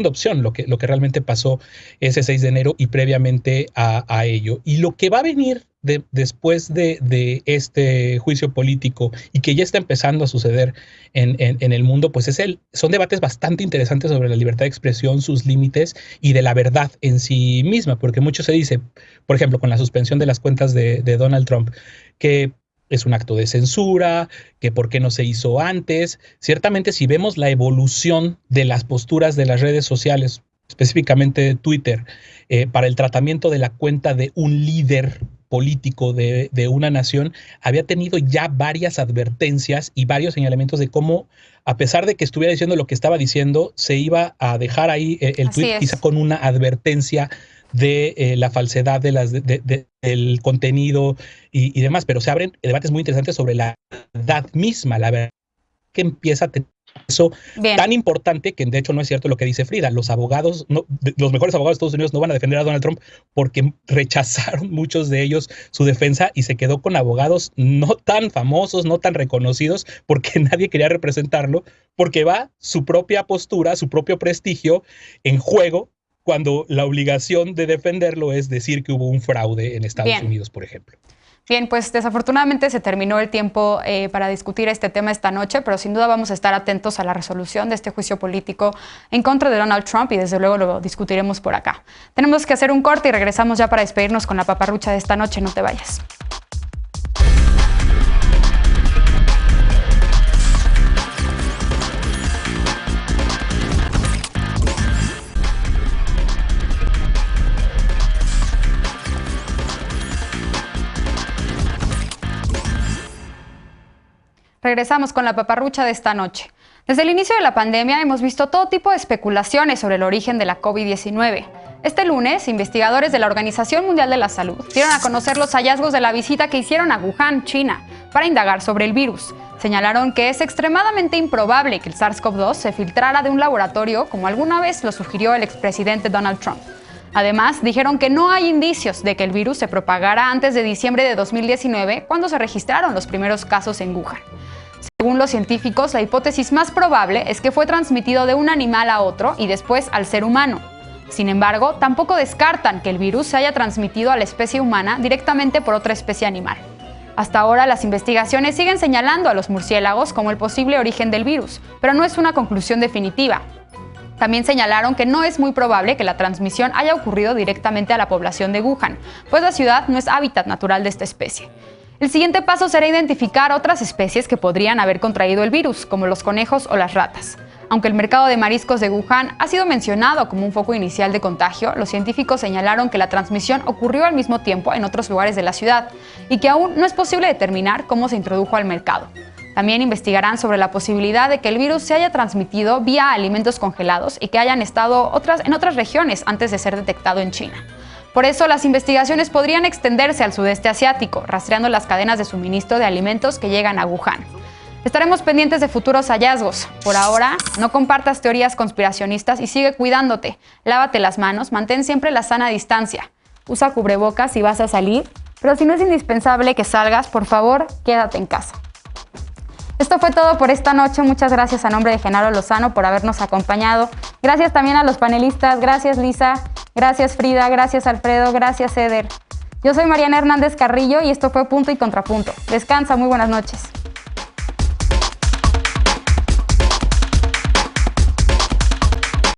opción, lo que realmente pasó ese 6 de enero y previamente a ello. Y lo que va a venir después de este juicio político y que ya está empezando a suceder en el mundo, pues son debates bastante interesantes sobre la libertad de expresión, sus límites y de la verdad en sí misma, porque mucho se dice, por ejemplo, con la suspensión de las cuentas de Donald Trump, que es un acto de censura, que por qué no se hizo antes. Ciertamente, si vemos la evolución de las posturas de las redes sociales, específicamente de Twitter, para el tratamiento de la cuenta de un líder político de una nación, había tenido ya varias advertencias y varios señalamientos de cómo, a pesar de que estuviera diciendo lo que estaba diciendo, se iba a dejar ahí el tweet, quizá con una advertencia de la falsedad del contenido y demás, pero se abren debates muy interesantes sobre la verdad misma, la verdad que empieza a tener eso tan importante que de hecho no es cierto lo que dice Frida. Los abogados, los mejores abogados de Estados Unidos no van a defender a Donald Trump porque rechazaron muchos de ellos su defensa y se quedó con abogados no tan famosos, no tan reconocidos, porque nadie quería representarlo, porque va su propia postura, su propio prestigio en juego, cuando la obligación de defenderlo es decir que hubo un fraude en Estados Unidos, por ejemplo. Bien, pues desafortunadamente se terminó el tiempo para discutir este tema esta noche, pero sin duda vamos a estar atentos a la resolución de este juicio político en contra de Donald Trump y desde luego lo discutiremos por acá. Tenemos que hacer un corte y regresamos ya para despedirnos con la paparrucha de esta noche. No te vayas. Regresamos con la paparrucha de esta noche. Desde el inicio de la pandemia hemos visto todo tipo de especulaciones sobre el origen de la COVID-19. Este lunes, investigadores de la Organización Mundial de la Salud dieron a conocer los hallazgos de la visita que hicieron a Wuhan, China, para indagar sobre el virus. Señalaron que es extremadamente improbable que el SARS-CoV-2 se filtrara de un laboratorio, como alguna vez lo sugirió el expresidente Donald Trump. Además, dijeron que no hay indicios de que el virus se propagara antes de diciembre de 2019, cuando se registraron los primeros casos en Wuhan. Según los científicos, la hipótesis más probable es que fue transmitido de un animal a otro y después al ser humano. Sin embargo, tampoco descartan que el virus se haya transmitido a la especie humana directamente por otra especie animal. Hasta ahora, las investigaciones siguen señalando a los murciélagos como el posible origen del virus, pero no es una conclusión definitiva. También señalaron que no es muy probable que la transmisión haya ocurrido directamente a la población de Wuhan, pues la ciudad no es hábitat natural de esta especie. El siguiente paso será identificar otras especies que podrían haber contraído el virus, como los conejos o las ratas. Aunque el mercado de mariscos de Wuhan ha sido mencionado como un foco inicial de contagio, los científicos señalaron que la transmisión ocurrió al mismo tiempo en otros lugares de la ciudad y que aún no es posible determinar cómo se introdujo al mercado. También investigarán sobre la posibilidad de que el virus se haya transmitido vía alimentos congelados y que hayan estado en otras regiones antes de ser detectado en China. Por eso, las investigaciones podrían extenderse al sudeste asiático, rastreando las cadenas de suministro de alimentos que llegan a Wuhan. Estaremos pendientes de futuros hallazgos. Por ahora, no compartas teorías conspiracionistas y sigue cuidándote. Lávate las manos, mantén siempre la sana distancia. Usa cubrebocas si vas a salir, pero si no es indispensable que salgas, por favor, quédate en casa. Esto fue todo por esta noche. Muchas gracias a nombre de Genaro Lozano por habernos acompañado. Gracias también a los panelistas. Gracias, Lisa. Gracias, Frida. Gracias, Alfredo. Gracias, Eder. Yo soy Mariana Hernández Carrillo y esto fue Punto y Contrapunto. Descansa, muy buenas noches.